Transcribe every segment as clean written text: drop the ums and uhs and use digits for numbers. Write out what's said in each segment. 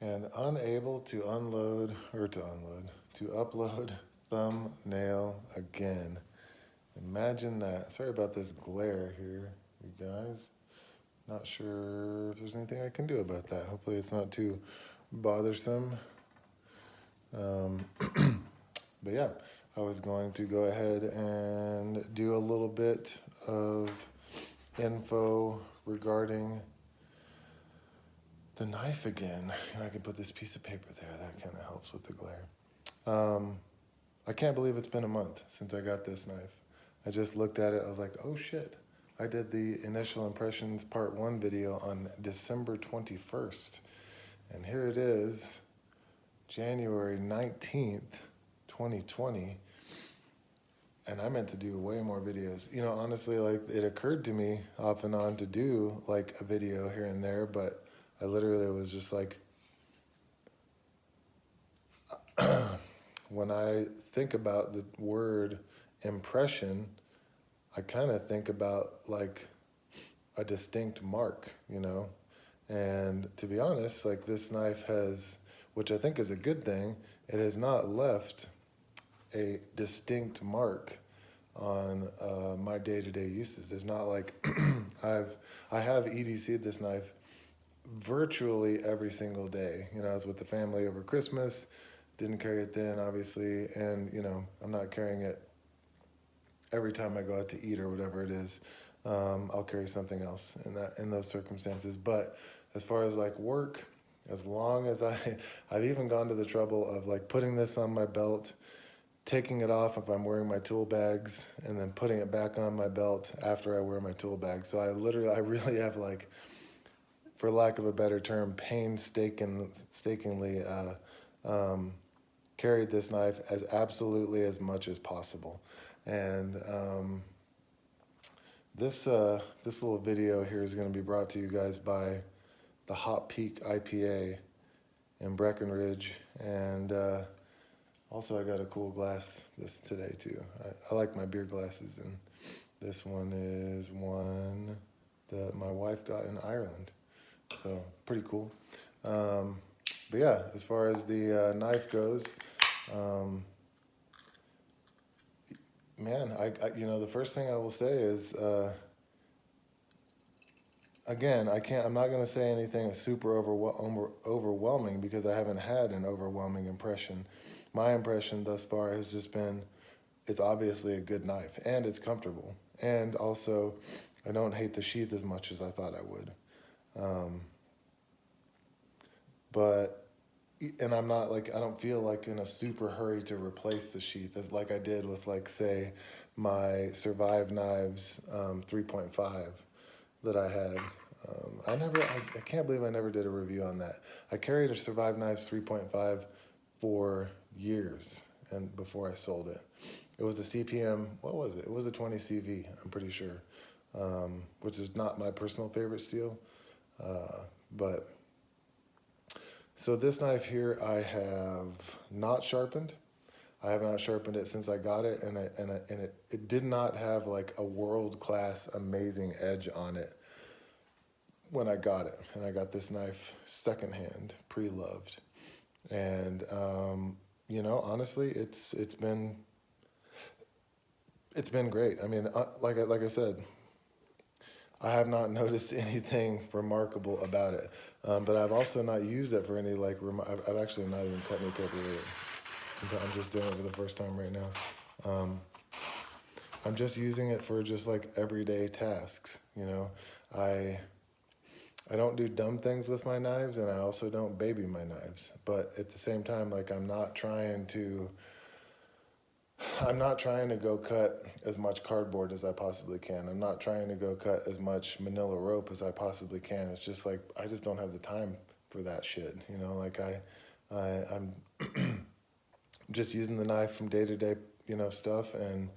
and unable to upload thumbnail again. Imagine that. Sorry about this glare here, you guys. Not sure if there's anything I can do about that. Hopefully it's not too bothersome. But yeah, I was going to go ahead and do a little bit of info regarding the knife again. And I can put this piece of paper there. That kind of helps with the glare. I can't believe it's been a month since I got this knife. I just looked at it. I was like, oh shit. I did the initial impressions part 1 video on December 21st. And here it is, January 19th, 2020. And I meant to do way more videos. You know, honestly, like it occurred to me off and on to do like a video here and there, but I literally was just like, when I think about the word impression, I kind of think about like a distinct mark, you know? And to be honest, like this knife has, which I think is a good thing, it has not left a distinct mark on my day-to-day uses. It's not like I have EDC'd this knife virtually every single day. You know, I was with the family over Christmas, didn't carry it then, obviously, and you know, I'm not carrying it every time I go out to eat or whatever it is. I'll carry something else in those circumstances. But as far as like work, as long as I've even gone to the trouble of like putting this on my belt, taking it off if I'm wearing my tool bags, and then putting it back on my belt after I wear my tool bag. So I really have like, for lack of a better term, painstakingly carried this knife as absolutely as much as possible. And this little video here is going to be brought to you guys by the Hop Peak IPA in Breckenridge, and also I got a cool glass this today too. I like my beer glasses, and this one is one that my wife got in Ireland, so pretty cool. But yeah, as far as the knife goes, man, you know, the first thing I will say is, again, I'm not going to say anything super overwhelming because I haven't had an overwhelming impression. My impression thus far has just been, it's obviously a good knife and it's comfortable. And also, I don't hate the sheath as much as I thought I would. And I'm not like, I don't feel like in a super hurry to replace the sheath as like I did with like, say, my Survive Knives 3.5 that I had. I can't believe I never did a review on that. I carried a Survive Knives 3.5 for years and before I sold it. It was the CPM, what was it? It was a 20 CV, I'm pretty sure, which is not my personal favorite steel, but so this knife here I have not sharpened. I have not sharpened it since I got it, and it did not have like a world-class amazing edge on it when I got it. And I got this knife secondhand, pre-loved. And you know, honestly, it's been great. I mean, like I said, I have not noticed anything remarkable about it, but I've also not used it for any like. I've actually not even cut any paper with it. I'm just doing it for the first time right now. I'm just using it for just like everyday tasks. You know, I don't do dumb things with my knives, and I also don't baby my knives. But at the same time, like I'm not trying to go cut as much cardboard as I possibly can. I'm not trying to go cut as much manila rope as I possibly can. It's just like, I just don't have the time for that shit. You know, like I'm just using the knife from day to day, you know, stuff, and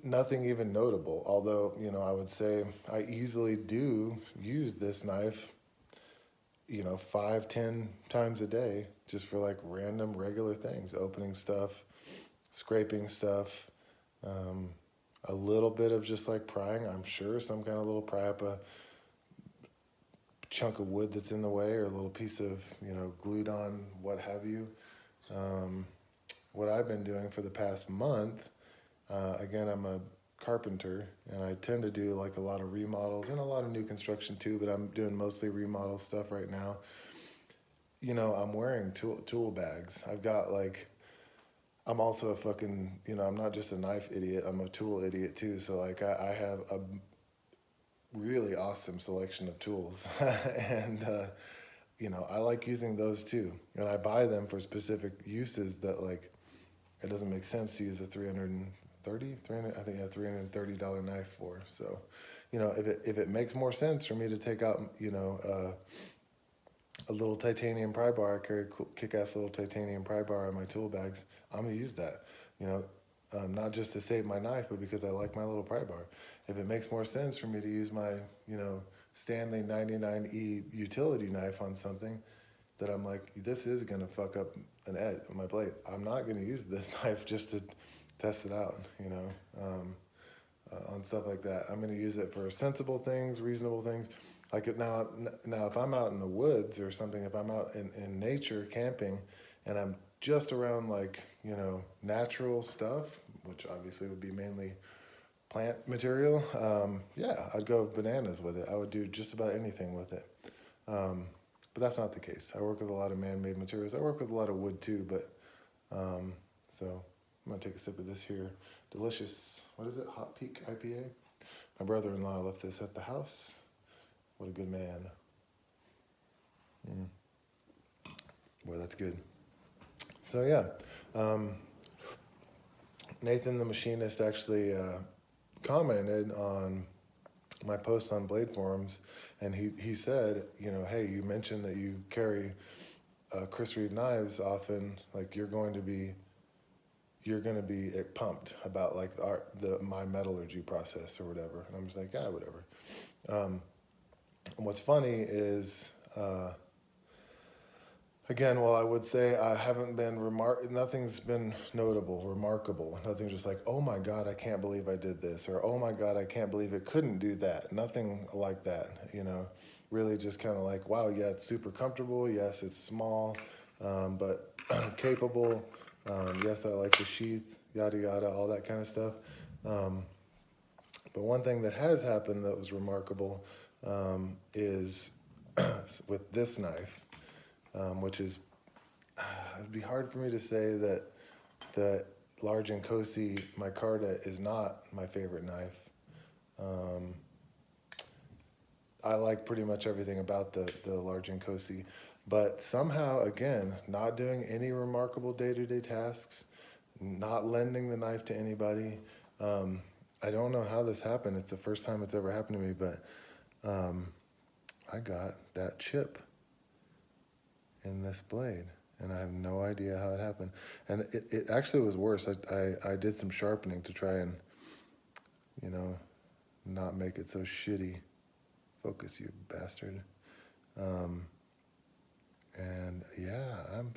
nothing even notable. Although, you know, I would say I easily do use this knife, you know, 5-10 times a day, just for like random regular things, opening stuff, scraping stuff, a little bit of just like prying, I'm sure, some kind of little pry up a chunk of wood that's in the way, or a little piece of, glued on, what have you. What I've been doing for the past month, again, I'm a carpenter, and I tend to do like a lot of remodels and a lot of new construction too, but I'm doing mostly remodel stuff right now. I'm wearing tool bags. I've got like, I'm also a fucking, I'm not just a knife idiot, I'm a tool idiot too. So like I have a really awesome selection of tools. And, I like using those too. And I buy them for specific uses that like, it doesn't make sense to use a $330 knife for. So, if it makes more sense for me to take out, a little titanium pry bar, I carry a cool, kick-ass little titanium pry bar in my tool bags, I'm gonna use that, not just to save my knife, but because I like my little pry bar. If it makes more sense for me to use my, Stanley 99E utility knife on something that I'm like, this is gonna fuck up an edge on my blade, I'm not gonna use this knife just to test it out, on stuff like that. I'm gonna use it for sensible things, reasonable things. Like now, if I'm out in the woods or something, if I'm out in nature camping, and I'm just around like, natural stuff, which obviously would be mainly plant material, yeah, I'd go bananas with it. I would do just about anything with it. But that's not the case. I work with a lot of man-made materials. I work with a lot of wood too, but, so I'm gonna take a sip of this here. Delicious, what is it? Hot Peak IPA? My brother-in-law left this at the house. What a good man. Boy, that's good. So yeah, Nathan the Machinist actually commented on my post on Blade Forums, and he said, hey, you mentioned that you carry Chris Reeve knives often, like you're going to be pumped about like my metallurgy process or whatever. And I'm just like, yeah, whatever. And what's funny is, again, while I would say I haven't been nothing's been notable, remarkable. Nothing's just like, oh my God, I can't believe I did this, or oh my God, I can't believe it couldn't do that. Nothing like that, really just kind of like, wow, yeah, it's super comfortable. Yes, it's small, but capable. Yes, I like the sheath, yada, yada, all that kind of stuff. But one thing that has happened that was remarkable is with this knife, which is, it'd be hard for me to say that the Large & Cosi micarta is not my favorite knife. I like pretty much everything about the Large & Cosi, but somehow, again, not doing any remarkable day-to-day tasks, not lending the knife to anybody. I don't know how this happened. It's the first time it's ever happened to me, but I got that chip in this blade, and I have no idea how it happened. And it actually was worse. I did some sharpening to try and, not make it so shitty. Focus, you bastard. And yeah, I'm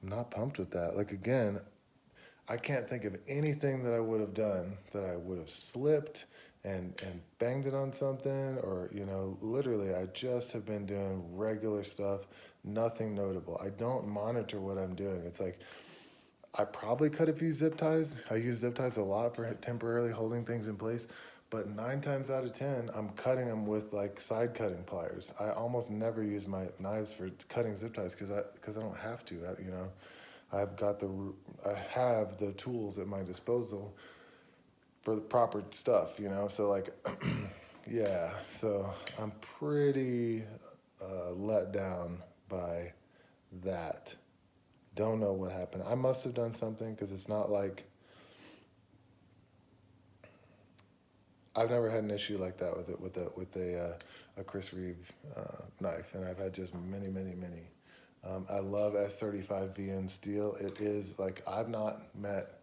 not pumped with that. Like, again, I can't think of anything that I would have done that I would have slipped and banged it on something, or, literally I just have been doing regular stuff, nothing notable. I don't monitor what I'm doing. It's like, I probably could have used zip ties. I use zip ties a lot for temporarily holding things in place, but 9 times out of 10, I'm cutting them with like side cutting pliers. I almost never use my knives for cutting zip ties because I don't have to, I have the tools at my disposal for the proper stuff, so like, yeah, so I'm pretty let down by that. Don't know what happened. I must have done something, because it's not like, I've never had an issue like that with a Chris Reeve knife, and I've had just many. I love S35VN steel. It is like, I've not met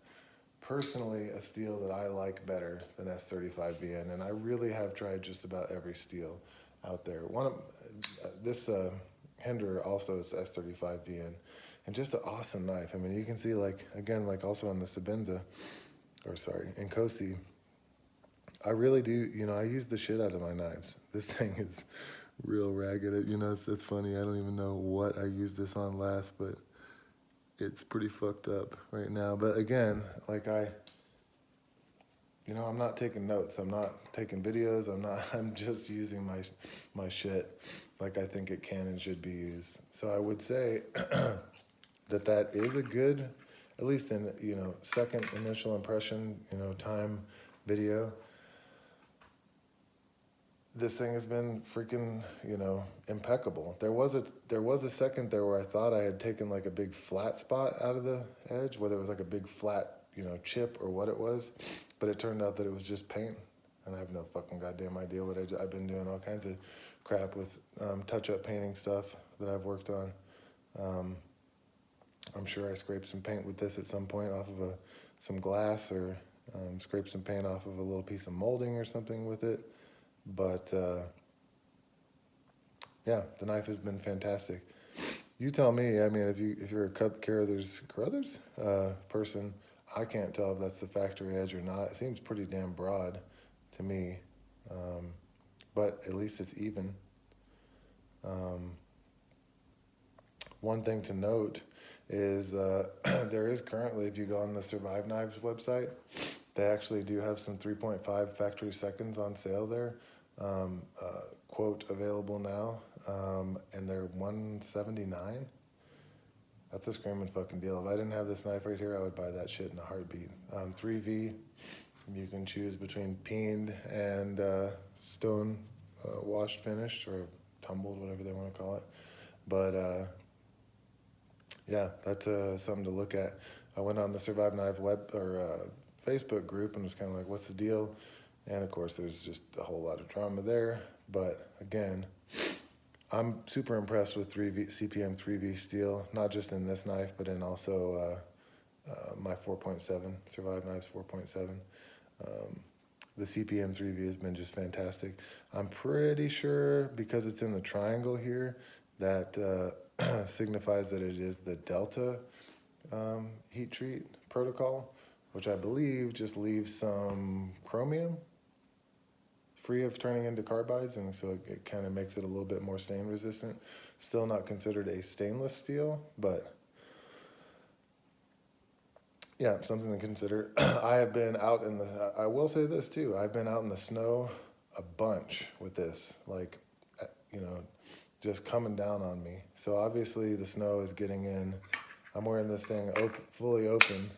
personally a steel that I like better than S35VN, and I really have tried just about every steel out there. One of this Hinder also is S35VN, and just an awesome knife. I mean, you can see, like, again, like also on the Sabenza, in Cosi, I really do, I use the shit out of my knives. This thing is real ragged. You know, it's funny. I don't even know what I used this on last, but it's pretty fucked up right now. But again, like I'm not taking notes. I'm not taking videos. I'm just using my shit like I think it can and should be used. So I would say that is a good, at least in, second initial impression, time video. This thing has been freaking, impeccable. There was a second there where I thought I had taken like a big flat spot out of the edge, whether it was like a big flat, chip or what it was, but it turned out that it was just paint, and I have no fucking goddamn idea what I've been doing all kinds of crap with touch-up painting stuff that I've worked on. I'm sure I scraped some paint with this at some point off of some glass, or scraped some paint off of a little piece of molding or something with it. But yeah, the knife has been fantastic. You tell me. I mean, if you're a Carothers person, I can't tell if that's the factory edge or not. It seems pretty damn broad to me, but at least it's even. One thing to note is there is currently, if you go on the Survive Knives website, they actually do have some 3.5 factory seconds on sale there. Quote available now, and they're $179. That's a screaming fucking deal. If I didn't have this knife right here, I would buy that shit in a heartbeat. 3V, you can choose between peened and stone washed finished, or tumbled, whatever they want to call it. But yeah, that's something to look at. I went on the Survive Knife Facebook group and was kind of like, what's the deal? And of course, there's just a whole lot of drama there. But again, I'm super impressed with CPM 3V steel, not just in this knife, but in also my 4.7, Survive Knives 4.7. The CPM 3V has been just fantastic. I'm pretty sure, because it's in the triangle here, that signifies that it is the Delta heat treat protocol, which I believe just leaves some chromium free of turning into carbides, and so it kind of makes it a little bit more stain resistant. Still not considered a stainless steel, but yeah, something to consider. I have been out in I will say this too, I've been out in the snow a bunch with this, like, just coming down on me. So obviously the snow is getting in. I'm wearing this thing fully open,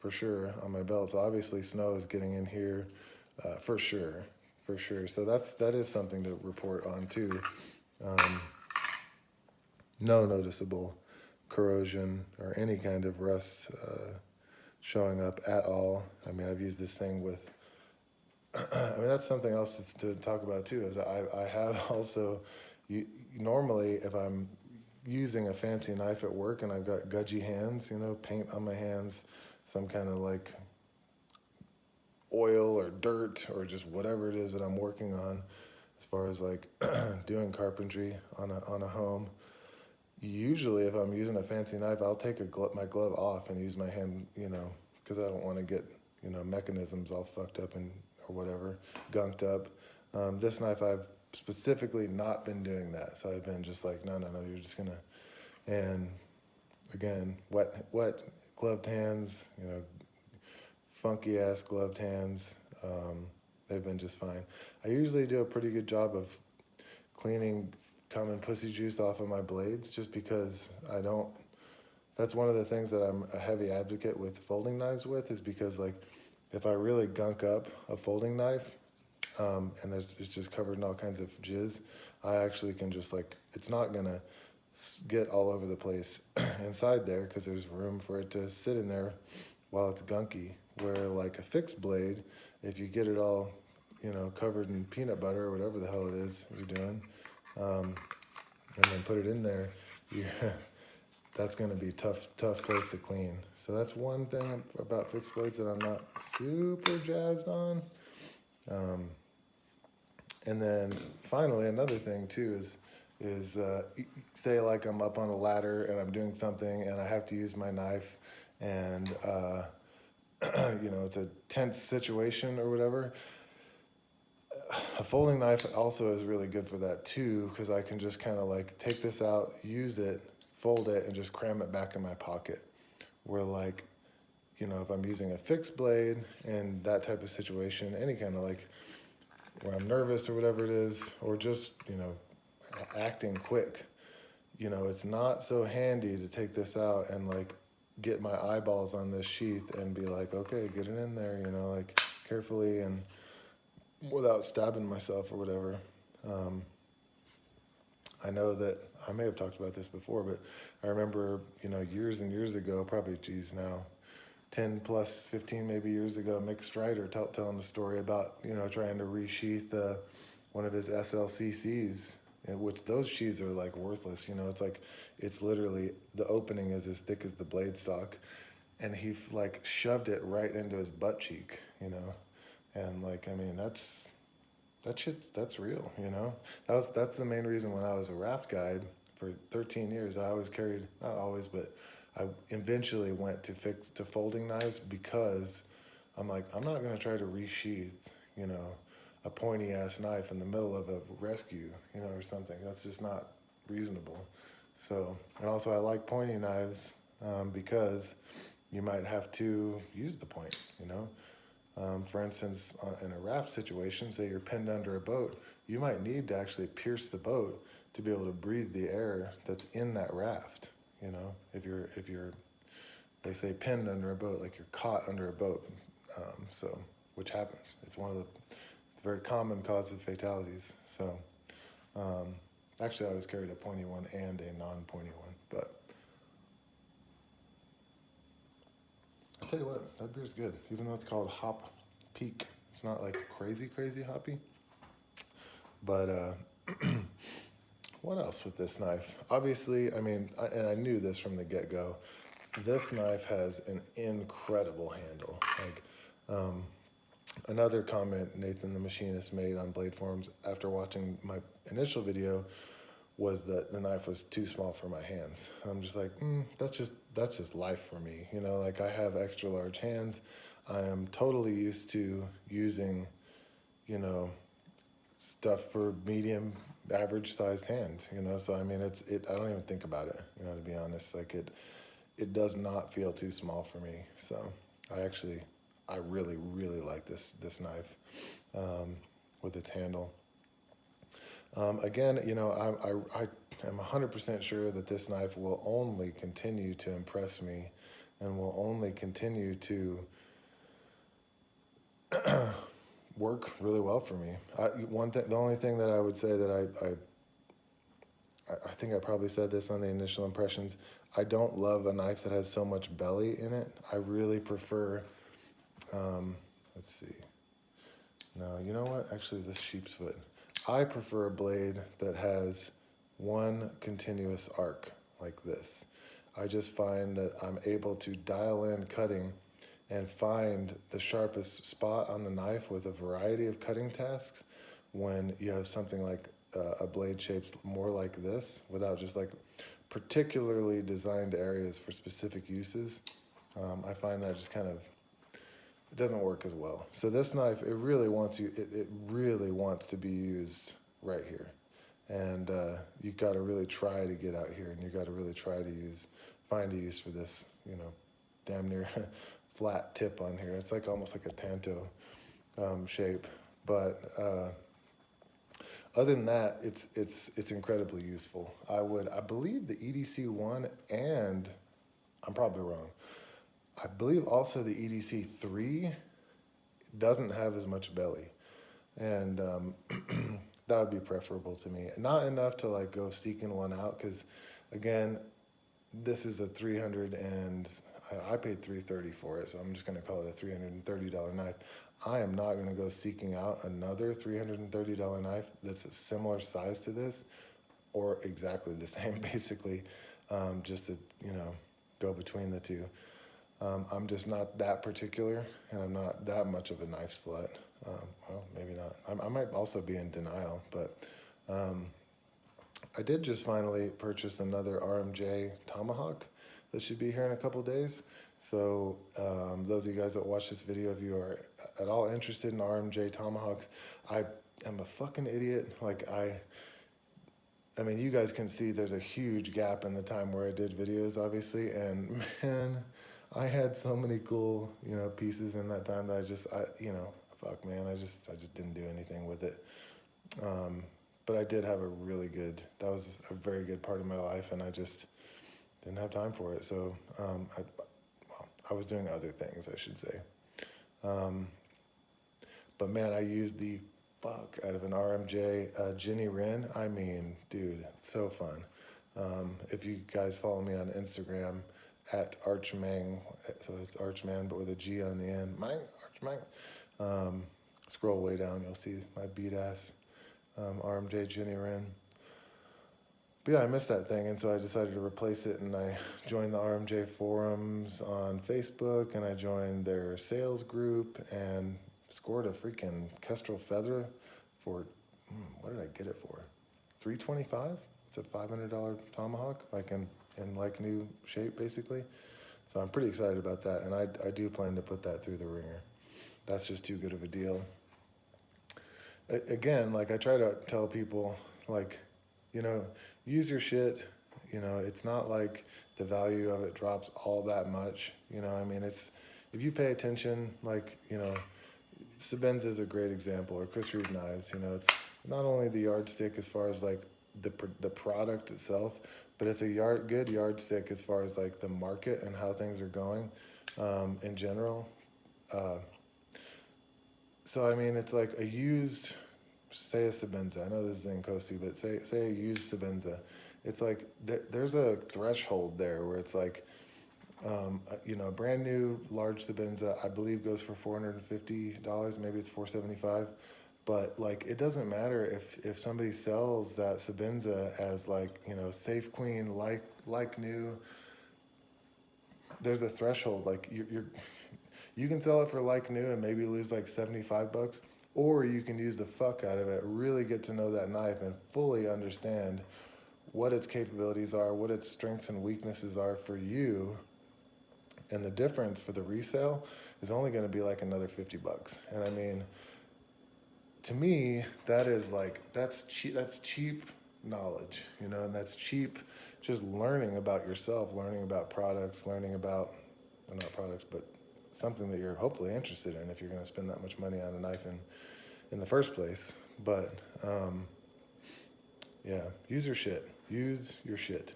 for sure, on my belt. So obviously snow is getting in here, for sure. So that is something to report on too. No noticeable corrosion or any kind of rust showing up at all. I mean, I've used this thing with, that's something else to talk about too, is I have also, normally if I'm using a fancy knife at work and I've got gudgy hands, paint on my hands, some kind of like oil or dirt or just whatever it is that I'm working on, as far as like doing carpentry on a home. Usually if I'm using a fancy knife, I'll take my glove off and use my hand, because I don't want to get, mechanisms all fucked up or whatever, gunked up. This knife, I've specifically not been doing that. So I've been just like, no, you're just gonna, and again, wet gloved hands, funky ass gloved hands. They've been just fine. I usually do a pretty good job of cleaning cum and pussy juice off of my blades, just because that's one of the things that I'm a heavy advocate with folding knives with, is because like if I really gunk up a folding knife, and it's just covered in all kinds of jizz, I actually can just like, it's not gonna get all over the place inside there, because there's room for it to sit in there while it's gunky. Where like a fixed blade, if you get it all, covered in peanut butter or whatever the hell it is you're doing, and then put it in there, that's going to be tough place to clean. So that's one thing about fixed blades that I'm not super jazzed on. And then finally, another thing too is say like I'm up on a ladder and I'm doing something and I have to use my knife, and it's a tense situation or whatever. a folding knife also is really good for that too, because I can just kind of like take this out, use it, fold it, and just cram it back in my pocket. Where like, you know, if I'm using a fixed blade and that type of situation, any kind of like where I'm nervous or whatever it is, or just, you know, acting quick, you know, it's not so handy to take this out and like get my eyeballs on this sheath and be like, okay, get it in there, you know, like carefully and without stabbing myself or whatever. I know that I may have talked about this before, but I remember, you know, years and years ago, probably, geez, now 10 plus 15 maybe years ago, Mick Strider telling the story about, you know, trying to resheath one of his SLCCs, which those sheaths are like worthless, you know, it's like, it's literally, the opening is as thick as the blade stock, and he like shoved it right into his butt cheek, you know, and like, I mean, that's real, you know. That's the main reason when I was a raft guide for 13 years, I always carried, not always, but I eventually went to folding knives, because I'm like, I'm not gonna try to resheath, you know, a pointy ass knife in the middle of a rescue, you know, or something. That's just not reasonable. So, and also I like pointy knives because you might have to use the point, you know. For instance, in a raft situation, say you're pinned under a boat, you might need to actually pierce the boat to be able to breathe the air that's in that raft. You know, if you're, they say pinned under a boat, like you're caught under a boat. So, which happens. It's one of the very common causes of fatalities. So, actually, I always carried a pointy one and a non-pointy one, but I'll tell you what, that beer's good. Even though it's called Hop Peak, it's not like crazy hoppy. But what else with this knife? Obviously, I mean, and I knew this from the get-go, this knife has an incredible handle. Like, another comment Nathan the Machinist made on Blade Forums after watching my initial video was that the knife was too small for my hands. I'm just like, that's just life for me. You know, like I have extra large hands. I am totally used to using, you know, stuff for medium, average sized hands, you know? So, I mean, I don't even think about it, you know, to be honest. Like it does not feel too small for me. So I really like this knife with its handle. Again, you know, I am 100% sure that this knife will only continue to impress me and will only continue to work really well for me. The only thing that I would say that I think I probably said this on the initial impressions, I don't love a knife that has so much belly in it. I really prefer, let's see. No, you know what? Actually, this sheep's foot. I prefer a blade that has one continuous arc like this. I just find that I'm able to dial in cutting and find the sharpest spot on the knife with a variety of cutting tasks when you have something like a blade shaped more like this, without just like particularly designed areas for specific uses. I find that just kind of, it doesn't work as well. So this knife, it really wants to be used right here. And you got to really try to get out here, and you got to really try to find a use for this, you know, damn near flat tip on here. It's like almost like a tanto shape. But other than that, it's incredibly useful. I believe the EDC one, and I'm probably wrong, I believe also the EDC 3 doesn't have as much belly, and that would be preferable to me. Not enough to like go seeking one out, because again, this is a 300 and I paid $330 for it, so I'm just going to call it a $330 knife. I am not going to go seeking out another $330 knife that's a similar size to this, or exactly the same, basically, just to, you know, go between the two. I'm just not that particular, and I'm not that much of a knife slut. Well, maybe not. I might also be in denial, but I did just finally purchase another RMJ Tomahawk that should be here in a couple days. So those of you guys that watch this video, if you are at all interested in RMJ Tomahawks, I am a fucking idiot. Like I mean, you guys can see there's a huge gap in the time where I did videos, obviously, and man, I had so many cool, you know, pieces in that time that you know, fuck, man, I just didn't do anything with it. But I did have that was a very good part of my life, and I just didn't have time for it. So, I was doing other things, I should say. But man, I used the fuck out of an RMJ Ginny Wren. I mean, dude, so fun. If you guys follow me on Instagram at Archman, so it's Archman but with a G on the end, Archman. Scroll way down, you'll see my beat ass RMJ Ginny Wren. But yeah, I missed that thing, and so I decided to replace it, and I joined the RMJ forums on Facebook, and I joined their sales group, and scored a freaking Kestrel Feather for, what did I get it for? $325? It's a $500 tomahawk, like in like new shape, basically. So I'm pretty excited about that, and I do plan to put that through the ringer. That's just too good of a deal. Again, like I try to tell people, like, you know, use your shit. You know, it's not like the value of it drops all that much. You know, I mean, it's, if you pay attention, like, you know, Sebenza is a great example, or Chris Reeve knives. You know, it's not only the yardstick as far as like the product itself, but it's a good yardstick as far as like the market and how things are going in general. So I mean, it's like a used, say a Sebenza. I know this is in Kosi, but say a used Sebenza. It's like there's a threshold there where it's like, you know, a brand new large Sebenza, I believe, goes for $450. Maybe it's $475. But like, it doesn't matter if somebody sells that Sebenza as like, you know, Safe Queen, like new. There's a threshold. Like you can sell it for like new and maybe lose like $75, or you can use the fuck out of it, really get to know that knife and fully understand what its capabilities are, what its strengths and weaknesses are for you. And the difference for the resale is only going to be like another $50. And I mean, to me, that is like, that's cheap knowledge, you know, and that's cheap just learning about yourself, learning about products, learning about, well, not products, but something that you're hopefully interested in if you're going to spend that much money on a knife in the first place. But yeah, use your shit. Use your shit.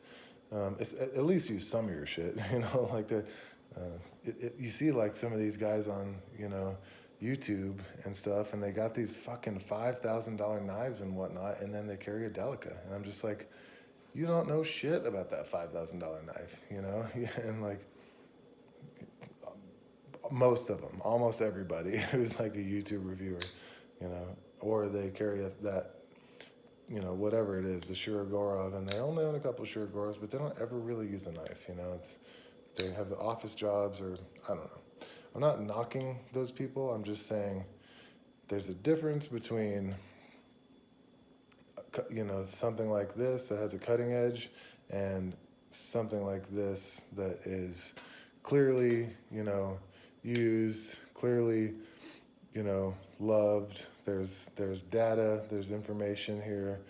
It's, at least use some of your shit, you know, like you see like some of these guys on, you know, YouTube and stuff, and they got these fucking $5,000 knives and whatnot, and then they carry a Delica, and I'm just like, you don't know shit about that $5,000 knife, you know? And like, most of them, almost everybody who's like a YouTube reviewer, you know, or they carry that, you know, whatever it is, the Shirogorov, and they only own a couple of Shirogorovs, but they don't ever really use a knife, you know? They have office jobs, or I don't know. I'm not knocking those people. I'm just saying there's a difference between, you know, something like this that has a cutting edge and something like this that is clearly, you know, used, clearly, you know, loved. There's data, there's information here.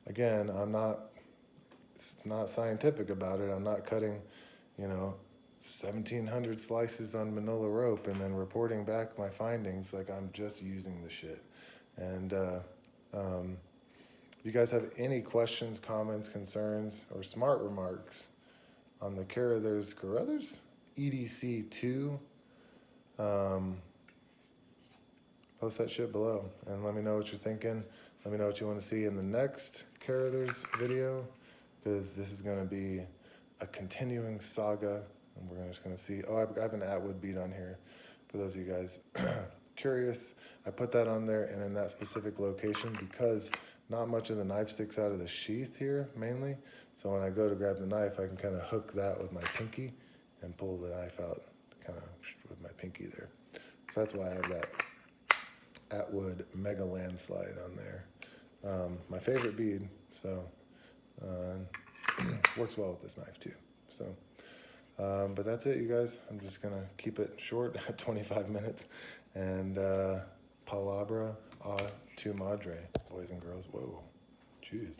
Again, it's not scientific about it. I'm not cutting, you know, 1,700 slices on manila rope and then reporting back my findings. Like, I'm just using the shit. And if you guys have any questions, comments, concerns, or smart remarks on the Carothers EDC 2, post that shit below and let me know what you're thinking. Let me know what you want to see in the next Carothers video, because this is going to be a continuing saga. And we're just going to see, oh, I have an Atwood bead on here for those of you guys curious. I put that on there and in that specific location because not much of the knife sticks out of the sheath here, mainly. So when I go to grab the knife, I can kind of hook that with my pinky and pull the knife out kind of with my pinky there. So that's why I have that Atwood Mega Landslide on there. My favorite bead, so works well with this knife too. So. But that's it, you guys. I'm just going to keep it short at 25 minutes. And palabra Tu madre, boys and girls. Whoa, jeez.